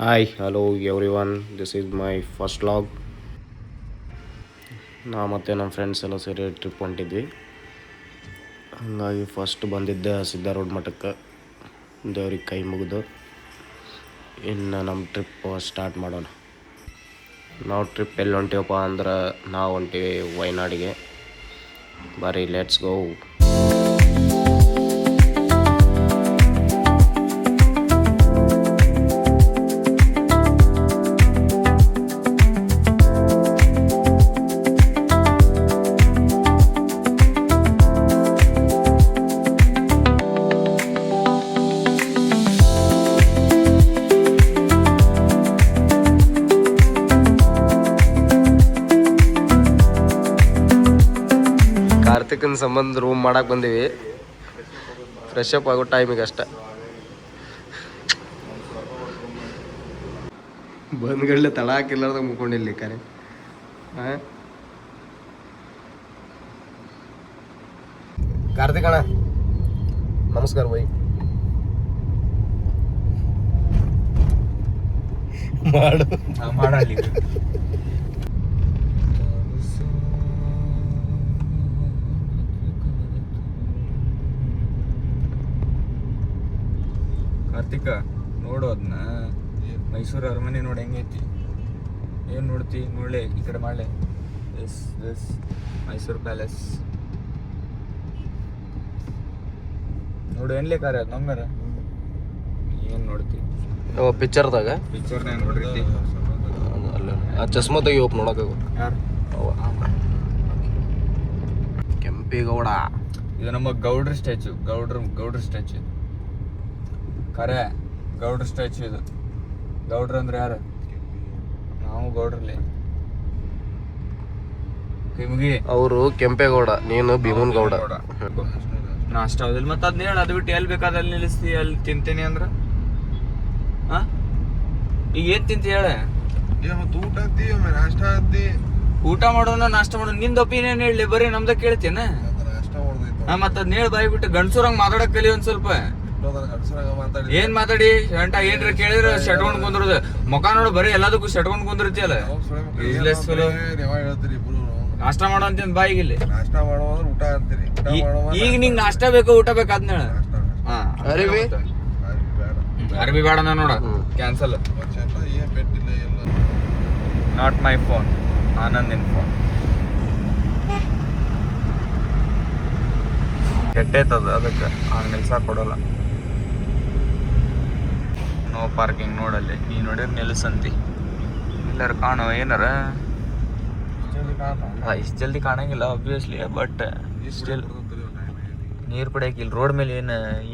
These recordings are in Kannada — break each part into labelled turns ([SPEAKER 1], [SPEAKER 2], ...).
[SPEAKER 1] Hi, hello everyone. This is my first vlog. ನಾ ಮತ್ತು ನಮ್ಮ ಫ್ರೆಂಡ್ಸ್ ಎಲ್ಲ ಸೇರಿ ಟ್ರಿಪ್ ಹೊಂಟಿದ್ವಿ. ಹಾಗಾಗಿ ಫಸ್ಟ್ ಬಂದಿದ್ದೆ ಸಿದ್ಧಾರೂಢ ಮಠಕ್ಕೆ ದೇವ್ರಿಗೆ ಕೈ ಮುಗಿದು ಇನ್ನು ನಮ್ಮ ಟ್ರಿಪ್ ಸ್ಟಾರ್ಟ್ ಮಾಡೋಣ. ನಾವು ಟ್ರಿಪ್ ಎಲ್ಲಿ ಹೊಂಟೀವಪ್ಪ ಅಂದ್ರೆ ನಾವು ಹೊಂಟೀವಿ ವಯನಾಡಿಗೆ. ಬಾರಿ ಲೆಟ್ಸ್ ಗೋ. ಕಾರ್ತಿಕನ ಸಂಬಂಧ ರೂಮ್ ಮಾಡಕ್ಕೆ ಬಂದೀವಿ. ಫ್ರೆಶ್ ಅಪ್ ಆಗೋ ಟೈಮಿಗೆ ಅಷ್ಟೆ. ಬಂದ್ಗಳ್ಳೆ ತಳ ಹಾಕಿಲ್ಲಾರ್ದಾಗ ಮುಕ್ಕೊಂಡಿಲ್ಲಿ ಕರೆ. ಕಾರ್ತಿಕ್ ಅಣ್ಣ ನಮಸ್ಕಾರ ಬೈ. ಮಾಡು
[SPEAKER 2] ಮಾಡಲಿ ಕಾರ್ತಿಕ ನೋಡು ಅದನ್ನ. ಮೈಸೂರು ಅರಮನೆ ನೋಡಿ ಹೆಂಗೈತಿ. ಏನು ನೋಡ್ತಿ ನೋಡ್ಲೆ ಈ ಕಡೆ ಮಾಡ್ಲೆ. ಎಸ್ ಮೈಸೂರು ಪ್ಯಾಲೇಸ್ ನೋಡು. ಏನ್ಲೇ ಕಾರ ಅದು ನಮ್ಗಾರ ಏನು ನೋಡ್ತಿ
[SPEAKER 1] ಪಿಕ್ಚರ್ದಾಗ
[SPEAKER 2] ಪಿಕ್ಚರ್ನಾಗ ನೋಡಿರ್ತಿ.
[SPEAKER 1] ಅಲ್ಲ ಆ ಚಸ್ಮಾ ತೆಗಿ ಹೋಪ್ ನೋಡಕ್ಕೆ
[SPEAKER 2] ಯಾರು
[SPEAKER 1] ಕೆಂಪೇಗೌಡ.
[SPEAKER 2] ಇದು ನಮ್ಮ ಗೌಡ್ರ ಸ್ಟ್ಯಾಚು. ಗೌಡ್ರ ಸ್ಟ್ಯಾಚು ಕರೆ. ಗೌಡ್ರ ಸ್ಟ್ಯಾಚು ಇದು. ಗೌಡ್ರ ಅಂದ್ರೆ ಯಾರು? ನಾವು ಗೌಡ್ರಲ್ಲಿ. ನಿಮಗೆ
[SPEAKER 1] ಅವರು ಕೆಂಪೇಗೌಡ, ನೀನು ಭೀಮನ್ ಗೌಡ.
[SPEAKER 2] ನಾಷ್ಟ ಆಗೋದಿಲ್ಲ ಮತ್ತೆ ಅದನ್ನ ಹೇಳ. ಅದು ಬಿಟ್ಟು ಎಲ್ಲಿ ಬೇಕಾದ ಅಲ್ಲಿ ನಿಲ್ಲಿಸ್ತಿ. ಅಲ್ಲಿ ತಿಂತೀನಿ ಅಂದ್ರ ಈಗ ಏನ್ ತಿಂತಿ ಹೇಳ. ಊಟ ಮಾಡೋಣ ನಾಷ್ಟ ಮಾಡೋಣ. ನಿಂದ ಒಪಿನಿಯನ್ ಹೇಳಿ. ಬರೀ ನಮ್ದ ಕೇಳ್ತೇನ. ಮತ್ತ ಅದ್ನ ಹೇಳಿ ಬಾಯ್ ಬಿಟ್ಟು ಗಂಡಸೂರಂಗ್ ಮಾತಾಡಕ್ ಕಲಿ ಒಂದ್ ಸ್ವಲ್ಪ. ಏನ್ ಮಾತಾಡಿ ಗಂಟ ಏನ್ರ ಕೇಳಿದ್ರ ಶಟ್ಕೊಂಡ್ ಕುಂದ್ರದ ಮುಖ ನೋಡು. ಬರೀ ಎಲ್ಲದಕ್ಕೂ ಶಟ್ಕೊಂಡ್ ಕುಂದಿರ್ತಿಯಲ್ಲ. ನಾಷ್ಟ ಮಾಡೋ ಅಂತ ಬಾಯಿಗಿಲ್ಲಿ. ಈಗ ನಿಂಗ್ ನಾಷ್ಟ ಬೇಕು ಊಟ ಬೇಕು ಅದ್ನ ಹೇಳ. ಅರ್ಬಿ ಬೇಡ ನೋಡ. ಕ್ಯಾನ್ಸಲ್. ನಾಟ್ ಮೈ ಫೋನ್, ಆನಂದಿನ ಫೋನ್. ಕೆಟ್ಟೈತದ ಅದಕ್ಕೆ ಹಂಗೆ ನಿಲ್ಸಕ್ ಕೊಡಲ್ಲ. ನೋ ಪಾರ್ಕಿಂಗ್ ನೋಡಲ್ಲಿ. ನೀ ನೋಡಿದ್ರೆ ನಿಲ್ಸಂತಿ. ಎಲ್ಲಾರು ಕಾಣೋ ಏನಾರ. ಇಷ್ಟು ಜಲ್ದಿ ಕಾಣಂಗಿಲ್ಲ ಆಬ್ವಿಯಸ್ಲಿ. ಬಟ್ ಸ್ಟಿಲ್ ನೀರು ಕುಡಿಯಕ್ಕೆ ಇಲ್ಲಿ ರೋಡ್ ಮೇಲೆ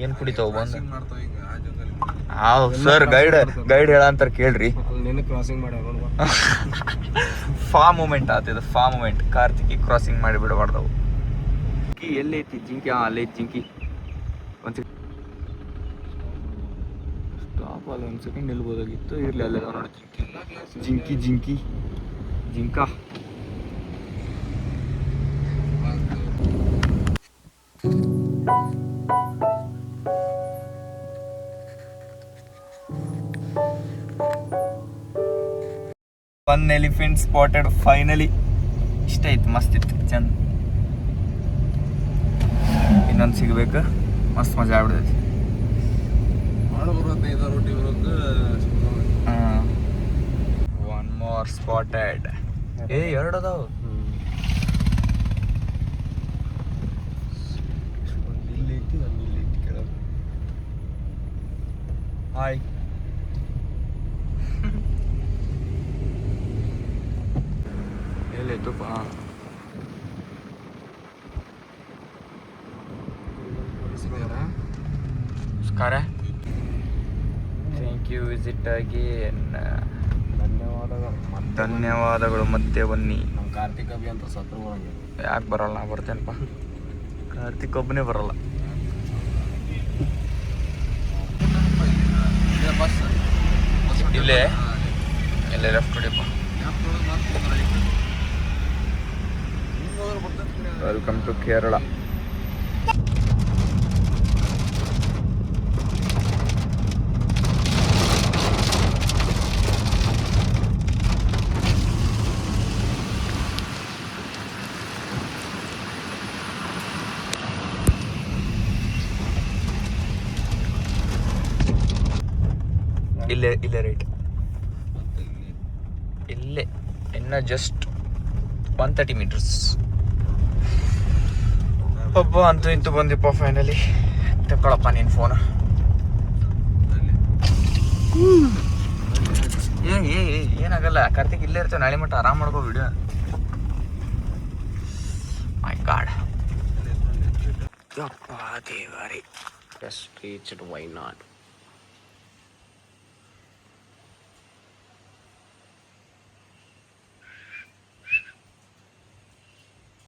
[SPEAKER 2] ಏನು ಕುಡಿತಾವ ಬಂದು. ಸರ್ ಗೈಡ್ ಹೇಳಂತಾರ ಕೇಳ್ರಿ. ಫಾ ಮೂಮೆಂಟ್ ಆತಿದ. ಫಾ ಮೂಮೆಂಟ್. ಕಾರ್ತಿಕಿ ಕ್ರಾಸಿಂಗ್ ಮಾಡಿ ಬಿಡಬಾರ್ದವು. ಎಲ್ಲೈತಿ ಜಿಂಕಿ? ಅಲ್ಲೈತಿ ಜಿಂಕಿ. ಸ್ಟಾಪ್ ಅಲ್ಲ, ಒಂದು ಸೆಕೆಂಡ್ ನಿಲ್ಬೋದಾಗಿತ್ತು. ಇರ್ಲಿ ಅಲ್ಲ ನೋಡಿ ಜಿಂಕಿ. ಜಿಂಕ 1 ಎಲಿಫೆಂಟ್ ಸ್ಪಾಟೆಡ್ ಫೈನಲಿ. ಇಷ್ಟ ಐತಿ, ಮಸ್ತ್ ಇತ್ತು, ಚಂದ. ಇನ್ನೊಂದು ಸಿಗ್ಬೇಕು, ಮಸ್ತ್ ಮಜಾ ಆಗ್ಬಿಡ್ತೈತಿ. One more spotted. ಎರಡು ಅದಾವ. ಇಲ್ಲೈತಿ, ಒಂದು ಇಲ್ಲೈತಿ ಕೆಳಗೆ. ಹಾಯ್. ಎಲ್ಲೈತಪ್ಪ? ನಮಸ್ಕಾರ. Thank you. Visit again. ಧನ್ಯವಾದಗಳು. ಮತ್ತೆ ಬನ್ನಿ.
[SPEAKER 1] ನಮ್ಮ ಕಾರ್ತಿಕ್ ಅಭಿ ಅಂತ ಸತ್ರು ಬರಂಗೆ.
[SPEAKER 2] ಯಾಕೆ ಬರಲ್ಲ? ನಾ ಬರ್ತೇನಪ್ಪ. ಕಾರ್ತಿಕ್ ಒಬ್ಬನೇ ಬರಲ್ಲ. ಇಲ್ಲೇ ಎಲ್ಲೇ ಲೆಫ್ಟ್ ಹೊಡಿಯಪ್ಪ. Welcome to Kerala. ಇಲ್ಲೇ ಇಲ್ಲೇ ರೈಟ್, ಇಲ್ಲೇ ಇನ್ನು ಜಸ್ಟ್ 130 ಮೀಟರ್ಸ್. ಒಬ್ಬ ಅಂತೂ ಇಂತೂ ಬಂದಿಪ್ಪ ಫೈನಲಿ. ತಗೊಳಪ್ಪ ನಿನ್ನ ಫೋನ್. ಏನಾಗಲ್ಲ ಕಾರ್ತಿಕ್, ಇಲ್ಲೇ ಇರ್ತೇವೆ ನಾಳೆ ಮಟ್ಟ ಆರಾಮ್ ಮಾಡ್ಕೋ ವಿಡಿಯೋ. ಮೈ ಗಾಡ್, ಯಪ್ಪ ದೇವರೇ.
[SPEAKER 1] Just reached Wayanad.